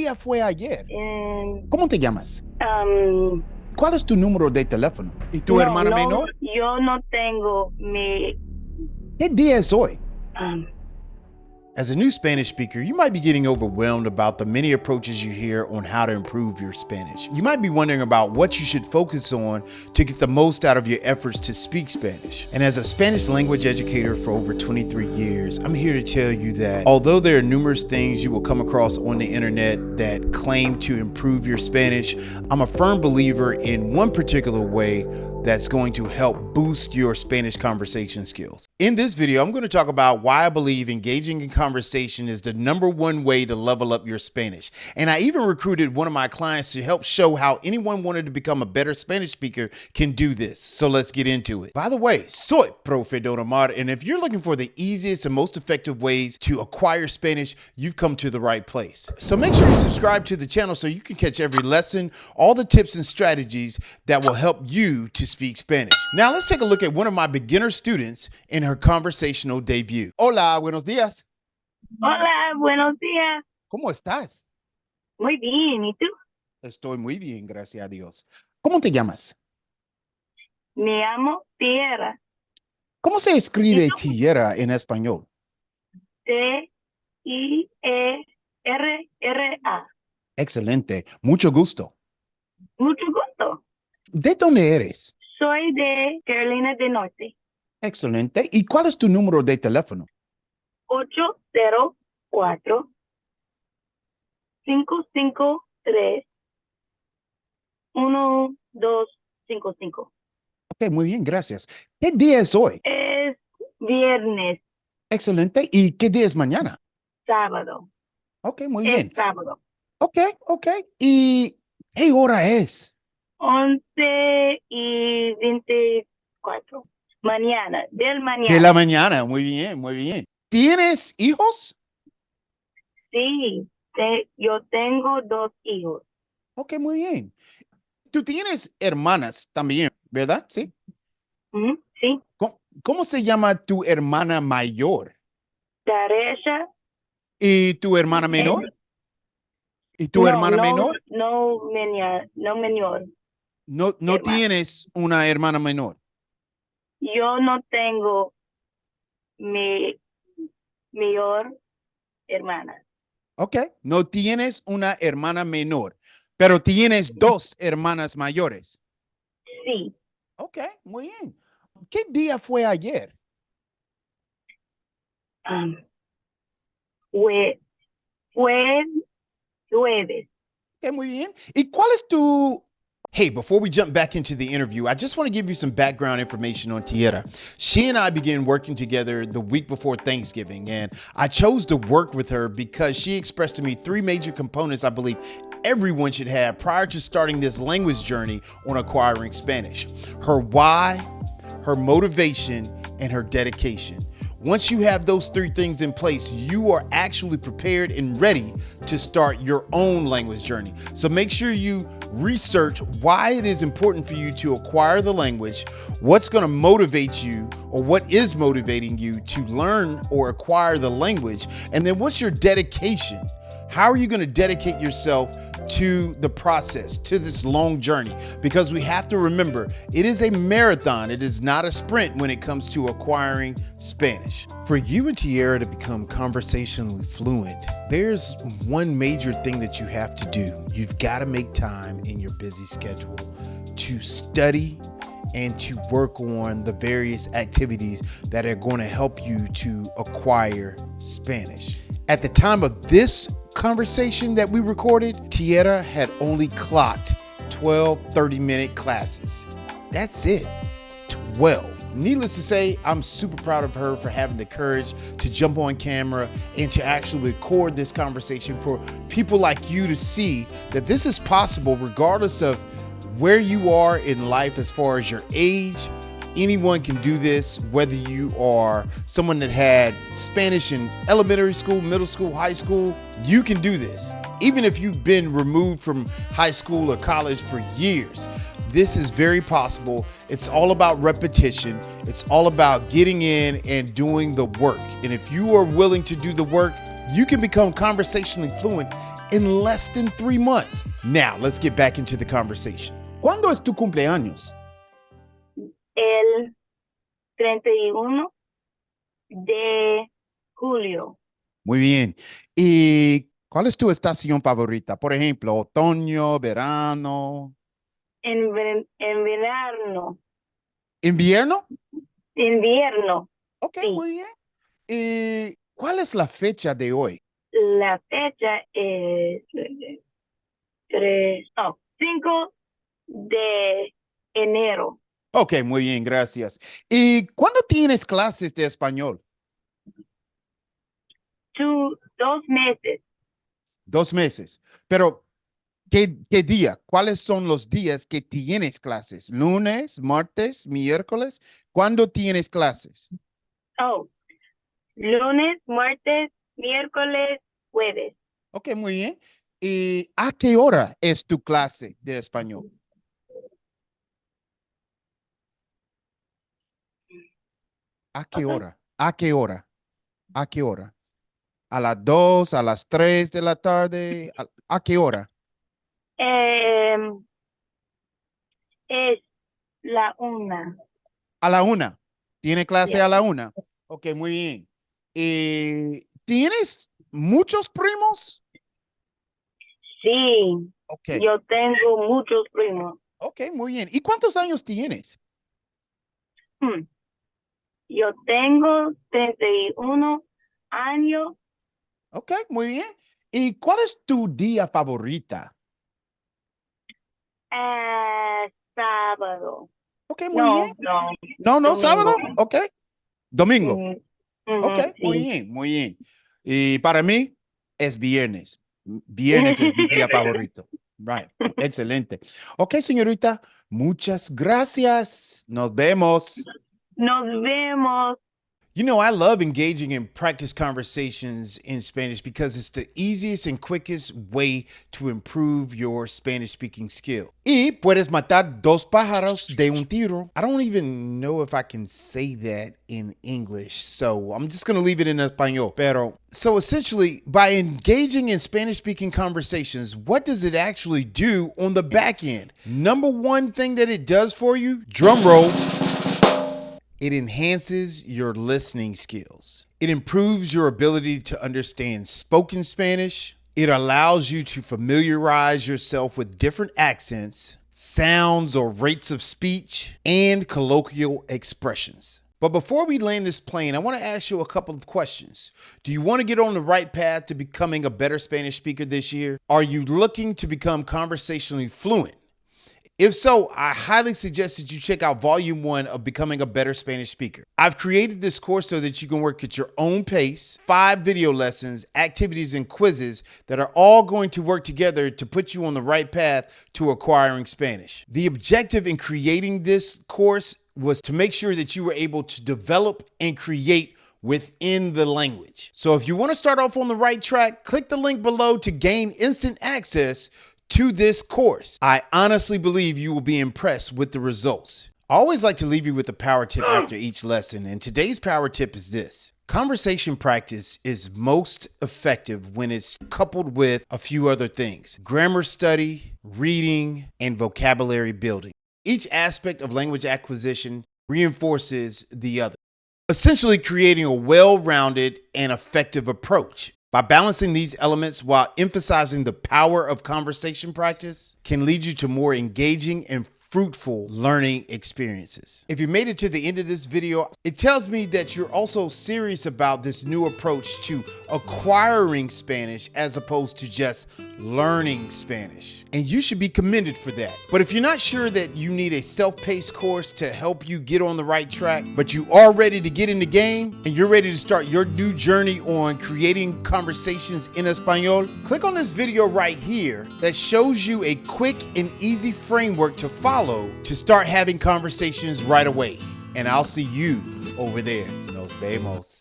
día fue ayer? En, ¿Cómo te llamas? um, ¿Cuál es tu número de teléfono? ¿Y tu hermana menor? yo no tengo mi... ¿Qué día es hoy? um, As a new Spanish speaker, you might be getting overwhelmed about the many approaches you hear on how to improve your Spanish. You might be wondering about what you should focus on to get the most out of your efforts to speak Spanish. And as a Spanish language educator for over 23 years, I'm here to tell you that although there are numerous things you will come across on the internet that claim to improve your Spanish, I'm a firm believer in one particular way that's going to help boost your Spanish conversation skills. In this video, I'm going to talk about why I believe engaging in conversation is the #1 way to level up your Spanish. And I even recruited one of my clients to help show how anyone wanted to become a better Spanish speaker can do this. So let's get into it. By the way, soy Profe Don Omar, and if you're looking for the easiest and most effective ways to acquire Spanish, you've come to the right place. So make sure you subscribe to the channel so you can catch every lesson, all the tips and strategies that will help you to speak Spanish. Now let's take a look at one of my beginner students in her conversational debut. Hola, buenos días. Hola, buenos días. ¿Cómo estás? Muy bien, ¿y tú? Estoy muy bien, gracias a Dios. ¿Cómo te llamas? Me llamo Tierra. ¿Cómo se escribe tierra en español? T-I-E-R-R-A. Excelente, mucho gusto. Mucho gusto. ¿De dónde eres? Soy de Carolina del Norte. Excelente. ¿Y cuál es tu número de teléfono? 804-553-1255. Ok, muy bien, gracias. ¿Qué día es hoy? Es viernes, Excelente. ¿Y qué día es mañana? sábado. Ok, muy bien. Es sábado. Ok. ¿Y qué hora es? 11:24. Mañana, del mañana. De la mañana, muy bien. ¿Tienes hijos? Sí, yo tengo 2 hijos. Ok, muy bien. Tú tienes hermanas también, ¿verdad? Sí. Sí. ¿Cómo se llama tu hermana mayor? Taresha. ¿Y tu hermana menor? ¿Y tu hermana menor? No menor. No tienes una hermana menor. Yo no tengo mi mayor hermana. Ok, no tienes una hermana menor, pero tienes 2 hermanas mayores. Sí. Ok, muy bien. ¿Qué día fue ayer? Fue jueves. Okay, muy bien. ¿Y cuál es tu... Hey, before we jump back into the interview, I just want to give you some background information on Tierra. She and I began working together the week before Thanksgiving, and I chose to work with her because she expressed to me 3 major components I believe everyone should have prior to starting this language journey on acquiring Spanish: her why, her motivation, and her dedication. Once you have those 3 things in place, you are actually prepared and ready to start your own language journey. So make sure you research why it is important for you to acquire the language, what's going to motivate you or what is motivating you to learn or acquire the language, and then what's your dedication? How are you going to dedicate yourself to the process, to this long journey? Because we have to remember, it is a marathon. It is not a sprint when it comes to acquiring Spanish. For you and Tierra to become conversationally fluent, there's one major thing that you have to do. You've got to make time in your busy schedule to study and to work on the various activities that are going to help you to acquire Spanish. At the time of this conversation that we recorded, Tierra had only clocked 12 30-minute classes. That's it, 12. Needless to say, I'm super proud of her for having the courage to jump on camera and to actually record this conversation for people like you to see that this is possible regardless of where you are in life as far as your age. Anyone can do this, whether you are someone that had Spanish in elementary school, middle school, high school, you can do this. Even if you've been removed from high school or college for years, this is very possible. It's all about repetition. It's all about getting in and doing the work. And if you are willing to do the work, you can become conversationally fluent in less than 3 months. Now, let's get back into the conversation. ¿Cuándo es tu cumpleaños? El 31 de julio. Muy bien. ¿Y cuál es tu estación favorita? Por ejemplo, otoño, verano, En verano. invierno. Invierno. Ok, Sí. muy bien. ¿Y cuál es la fecha de hoy? La fecha es 5 de enero. Ok, muy bien, gracias. ¿Y cuándo tienes clases de español? 2 meses. 2 meses. Pero, ¿qué día? ¿Cuáles son los días que tienes clases? ¿Lunes, martes, miércoles? ¿Cuándo tienes clases? Lunes, martes, miércoles, jueves. Ok, muy bien. ¿Y a qué hora es tu clase de español? ¿A qué hora? ¿A qué hora? ¿A qué hora? ¿A las 2, a las 3 de la tarde? ¿A qué hora? Es la 1. A la 1. ¿Tiene clase Yeah. a la 1? Ok, muy bien. ¿Tienes muchos primos? Sí, Ok, yo tengo muchos primos. ok, muy bien. ¿Y cuántos años tienes? Hmm. Yo tengo 31 años. Ok, muy bien. ¿Y cuál es tu día favorita? Sábado. Ok, muy bien. No, No, domingo. sábado. Ok, domingo. Ujú, Ok, ujú, muy sí. bien, muy bien. Y para mí es viernes. Viernes es mi día favorito. Right. Excelente. Ok, señorita, muchas gracias. Nos vemos. Nos vemos. You know, I love engaging in practice conversations in Spanish because it's the easiest and quickest way to improve your Spanish speaking skill. Y puedes matar dos pájaros de un tiro. I don't even know if I can say that in English, so I'm just going to leave it in español. Pero, so essentially, by engaging in Spanish speaking conversations, what does it actually do on the back end? Number one thing that it does for you, drum roll. It enhances your listening skills. It improves your ability to understand spoken Spanish. It allows you to familiarize yourself with different accents, sounds, or rates of speech, and colloquial expressions. But before we land this plane, I want to ask you a couple of questions. Do you want to get on the right path to becoming a better Spanish speaker this year? Are you looking to become conversationally fluent? If so, I highly suggest that you check out Volume 1 of Becoming a Better Spanish Speaker. I've created this course so that you can work at your own pace, 5 video lessons, activities, and quizzes that are all going to work together to put you on the right path to acquiring Spanish. The objective in creating this course was to make sure that you were able to develop and create within the language. So if you want to start off on the right track, click the link below to gain instant access to this course. I honestly believe you will be impressed with the results. I always like to leave you with a power tip after each lesson, and today's power tip is this. Conversation practice is most effective when it's coupled with a few other things: grammar study, reading, and vocabulary building. Each aspect of language acquisition reinforces the other, essentially creating a well-rounded and effective approach. By balancing these elements while emphasizing the power of conversation practice can lead you to more engaging and fruitful learning experiences. If you made it to the end of this video, it tells me that you're also serious about this new approach to acquiring Spanish as opposed to just learning Spanish. And you should be commended for that. But if you're not sure that you need a self-paced course to help you get on the right track, but you are ready to get in the game and you're ready to start your new journey on creating conversations in Espanol, click on this video right here that shows you a quick and easy framework to follow to start having conversations right away. And I'll see you over there. Nos vemos.